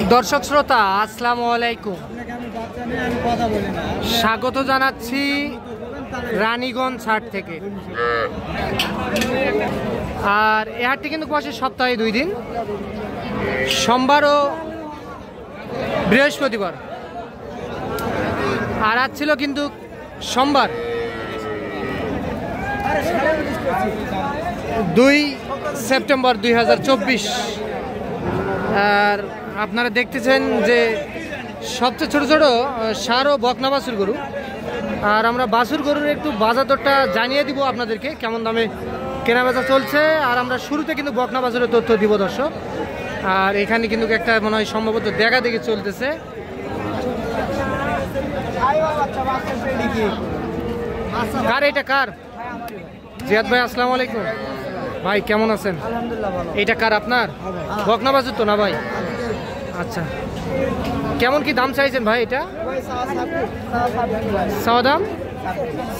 দর্শক শ্রোতা আসসালামু আলাইকুম, স্বাগত জানাচ্ছি রানীগঞ্জ হাট থেকে। আর এই হাটটি কিন্তু বসে সপ্তাহে 2 দিন, সোমবার ও বৃহস্পতিবার। আর আজ ছিল কিন্তু সোমবার, 2 সেপ্টেম্বর 2024। আর আপনারা দেখতেছেন যে সবচেয়ে ছোট ছোট ষাঁড় ও বকনা বাছুর গরু। আর আমরা বাছুর গরুর একটু বাজার দরটা জানিয়ে দিব আপনাদেরকে, কেমন দামে কেনা বেচা চলছে। আর আমরা শুরুতে কিন্তু বকনা বাছুরের তথ্য দিব দর্শক। আর এখানে কিন্তু একটা মনে হয় সম্ভবত দেখা দেখি চলতেছে। কার এটা কার? জিয়াদ ভাই আসসালামু আলাইকুম ভাই, কেমন আছেন? এটা কার আপনার? বকনা বাছুর তো না ভাই? আচ্ছা, কেমন কি দাম চাইছেন ভাই? এটা চাওয়া দাম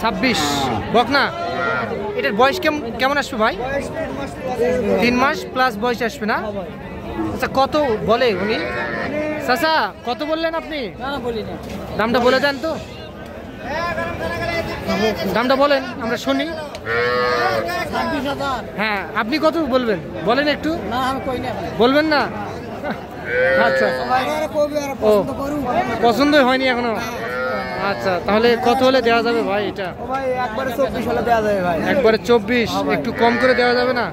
26। বকনা এটার বয়স কেমন আসবে ভাই? 3 মাস প্লাস বয়স আসবে না? আচ্ছা, কত বলে উনি? চাচা কত বললেন আপনি? দামটা বলে দেন তো, দামটা বলেন আমরা শুনি। হ্যাঁ, আপনি কত বলবেন বলেন একটু। বলবেন না? আচ্ছা, ও পছন্দই হয়নি এখনো। আচ্ছা, তাহলে কত হলে দেওয়া যাবে ভাই? এটা একবারে 24। একটু কম করে দেওয়া যাবে না?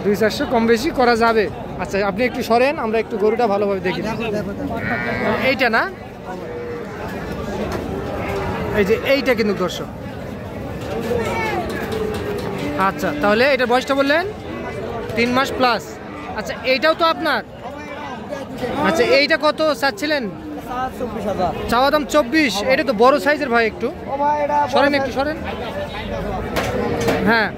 200-400 কম বেশি করা যাবে। আচ্ছা, আপনি একটু সরেন, আমরা একটু গরুটা ভালোভাবে দেখি। এইটা না, এই যে এইটা কিন্তু দর্শক। আচ্ছা, তাহলে এটার বয়সটা বললেন 3 মাস প্লাস। আচ্ছা, এইটাও তো আপনার? আচ্ছা, এইটা কত চাচ্ছিলেন? চাওয়া দাম 24। এটা তো বড় সাইজের ভাই, একটু সরেন, একটু সরেন। হ্যাঁ,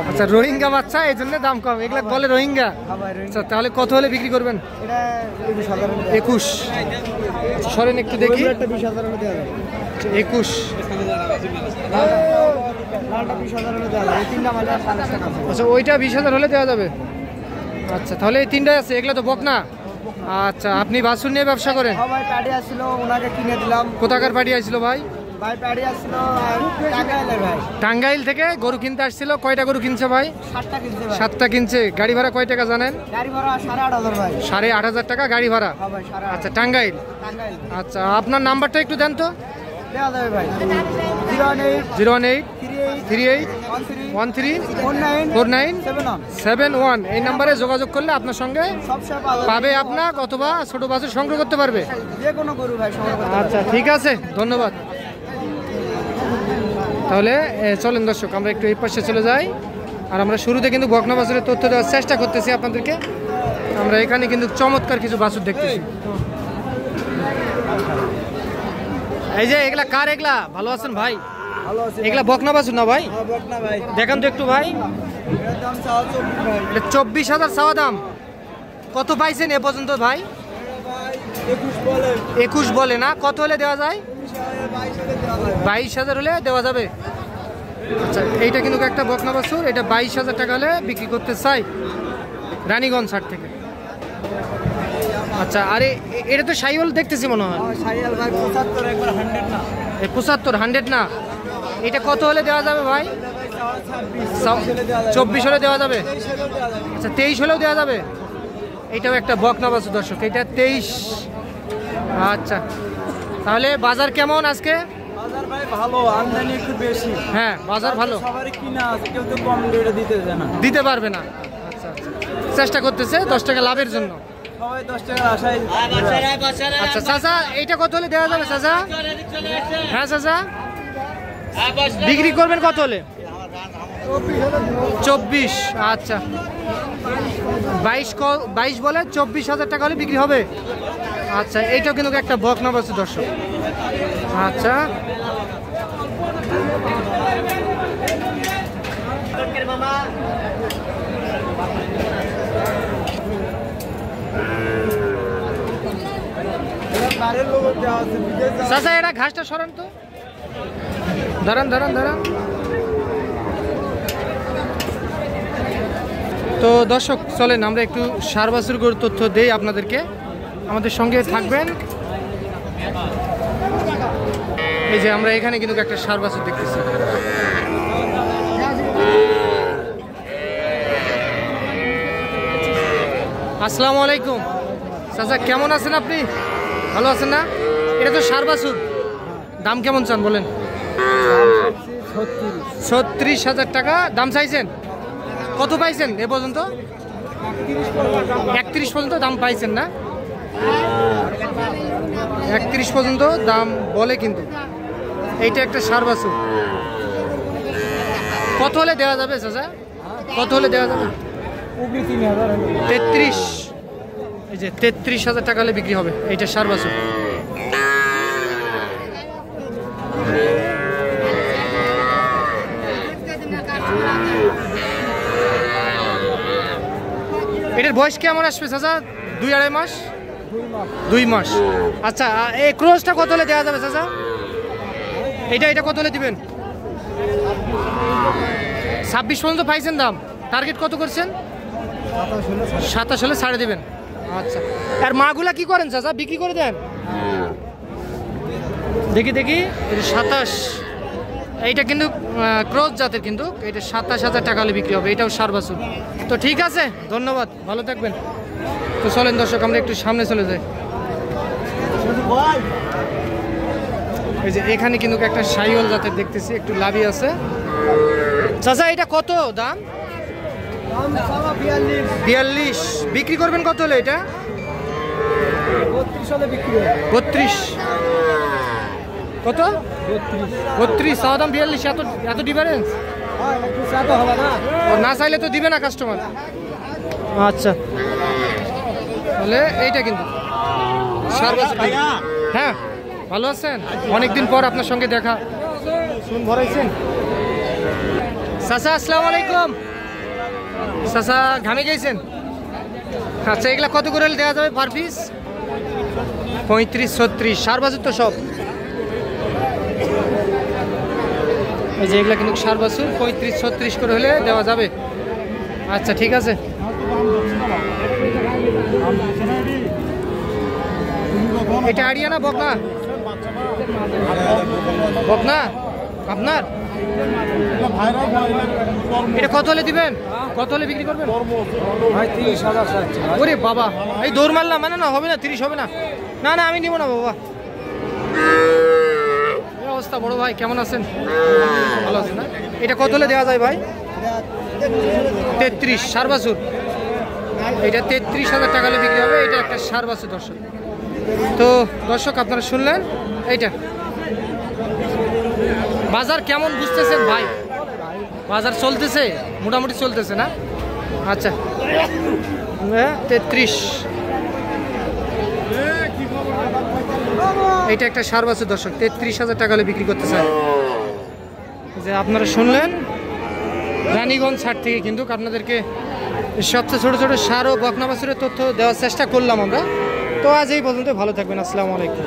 আচ্ছা, রোহিঙ্গা বাচ্চা, এই জন্য দাম কম। এগুলা বলে রোহিঙ্গা। আচ্ছা, তাহলে কত হলে বিক্রি করবেন? 21। সরেন একটু দেখি। 21। আচ্ছা, ওইটা 20,000 হলে দেওয়া যাবে। আচ্ছা, তাহলে এই 3টাই আছে, এগুলা তো বকনা। আচ্ছা, আপনি বাছুর নিয়ে ব্যবসা করেন? কোথাকার পার্টি আসছিল ভাই? টাঙ্গাইল থেকে গরু কিনতে আসছিল। কয়টা গরু কিনছে ভাই? 7টা কিনছে। গাড়ি ভাড়া কয় টাকা জানেন? 8,500 টাকা গাড়ি ভাড়া। আচ্ছা, টাঙ্গাইল। আচ্ছা, আপনার নাম্বারটা একটু দেন তো। 01813134971। এই নাম্বারে যোগাযোগ করলে আপনার সঙ্গে পাবে আপনার, অথবা ছোট বাছুর সংগ্রহ করতে পারবে। আচ্ছা, ঠিক আছে, ধন্যবাদ। তাহলে চলেন দর্শক, আমরা একটু এই পাশে চলে যাই। আর আমরা শুরুতে কিন্তু বকনা বাছুরের তথ্য দেওয়ার চেষ্টা করতেছি আপনাদেরকে। আমরা এখানে কিন্তু চমৎকার কিছু বাছুর দেখতেছি। এই যে এগুলা কার? এগুলা ভালো আছেন ভাই? এগুলা বকনা বাছুর না ভাই? দেখেন তো একটু ভাই। 24,000 চাওয়া দাম। কত পাইছেন এ পর্যন্ত ভাই? 21 বলে না? কত হলে দেওয়া যায়? 22,000 হলে দেওয়া যাবে। আচ্ছা, এইটা কিন্তু একটা বকনা বাছুর, এটা 22,000 টাকা হলে বিক্রি করতে চাই রানীগঞ্জ হাট থেকে। আচ্ছা, আরে এটা তো শাহিওয়াল দেখতেছি মনে হয়। 75, 100 না? এটা কত হলে দেওয়া যাবে ভাই? 24 হলে দেওয়া যাবে। আচ্ছা, 23 হলেও দেওয়া যাবে। এইটাও একটা বকনা বাছুর দর্শক, এটা 23। আচ্ছা, তাহলে বাজার কেমন আজকে? ভালো, আমদানি একটু বেশি। হ্যাঁ, বাজার ভালো। দিতে পারবে না। আচ্ছা, চেষ্টা করতেছে 10 টাকা লাভের জন্য। আচ্ছা চাচা, এইটা কত হলে দেওয়া যাবে চাচা? হ্যাঁ চাচা, বিক্রি করবেন কত হলে? 24। আচ্ছা, 22 বলে 24,000 টাকা হলে বিক্রি হবে। আচ্ছা, এইটাও কিন্তু একটা বকনা বাছুর দর্শক। আচ্ছা, চাচা এটা ঘাসটা সরান তো। দাঁড়ান দাঁড়ান দাঁড়ান। তো দর্শক চলেন আমরা একটু ষাঁড় বাছুর গরুর তথ্য দেই আপনাদেরকে, আমাদের সঙ্গে থাকবেন। এই যে আমরা এখানে কিন্তু একটা ষাঁড় বাছুর দেখতেছি। আসসালামু আলাইকুম চাচা, কেমন আছেন আপনি? ভালো আছেন না? এটা তো ষাঁড় বাছুর, দাম কেমন চান বলেন? 36,000 টাকা দাম চাইছেন। কত পাইছেন এ পর্যন্ত? 31 পর্যন্ত দাম পাইছেন না? 31 পর্যন্ত দাম বলে, কিন্তু এইটা একটা ষাঁড় বাছুর। কত হলে দেওয়া যাবে চাচা? কত হলে দেওয়া যাবে? 33। এই যে 33,000 টাকা হলে বিক্রি হবে এইটা ষাঁড় বাছুর। এটার বয়স কেমন আসবে চাচা? 2-2.5 মাস? 2 মাস। আচ্ছা, এই ক্রসটা কত হলে দেওয়া যাবে চাচা? এটা কত হলে দিবেন? 26 পর্যন্ত পাইছেন দাম, টার্গেট কত করছেন? 27 হলে ছাড়ে দিবেন। আচ্ছা, আর মাগুলা কি করেন চাচা? বিক্রি করে দেন? দেখি 27। এইটা কিন্তু ক্রস জাতের, কিন্তু এটা 27,000 টাকা হলে বিক্রি হবে। এটাও ষাঁড় বাছুর। তো ঠিক আছে, ধন্যবাদ, ভালো থাকবেন। তো চলেন দর্শক আমরা একটু সামনে চলে যাই। এই যে এখানে কিন্তু একটা শাহিওয়াল জাতের দেখতেছি, একটু লাভি আছে। চাচা এটা কত দাম? 42। বিক্রি করবেন কত হলে এটা? 32। কত? 32। চাওয়া দাম 42। এত ডিফারেন্স? না চাইলে তো দিবে না কাস্টমার। আচ্ছা, তাহলে এইটা কিন্তু হ্যাঁ, ভালো আছেন? অনেকদিন পর আপনার সঙ্গে দেখা। শুন ভরাইছেন চাচা? আসসালামু আলাইকুম চাচা, ঘামে গেছেন? আচ্ছা, এগুলা কত করে দেওয়া যাবে পার পিস? 35-36। ষাঁড় বাছুর তো সব। এই যে এগুলা কিন্তু ষাঁড় বাছুর, 35-36 করে হলে দেওয়া যাবে। আচ্ছা ঠিক আছে। এটা হারিয়ানা বকনা? বকনা আপনার? এটা কত হলে দিবেন? কত হলে বিক্রি করবেন? 30,000। ওরে বাবা, এই দৌড় মারলাম, মানে না হবে না, 30 হবে না। না না, আমি নিব না বাবা। এই অবস্থা। বড় ভাই কেমন আছেন? ভালো আছেন না? এটা কত হলে দেওয়া যায় ভাই? 33। ষাঁড় বাছুর। এটা 33,000 টাকা হলে বিক্রি হবে। এটা একটা ষাঁড় বাছুর দর্শক। তো দর্শক আপনারা শুনলেন এইটা। বাজার কেমন বুঝতেছেন ভাই? বাজার চলতেছে মোটামুটি, চলতেছে না? আচ্ছা, 33। এইটা একটা ষাঁড় বাছুর দর্শক, 33,000 টাকা হলে বিক্রি করতে চায়। যে আপনারা শুনলেন রানীগঞ্জ হাট থেকে কিন্তু আপনাদেরকে সবচেয়ে ছোট ছোট ষাঁড় ও বকনা বাছুরের তথ্য দেওয়ার চেষ্টা করলাম আমরা। তো আজ এই পর্যন্ত, ভালো থাকবেন। আসসালামু আলাইকুম।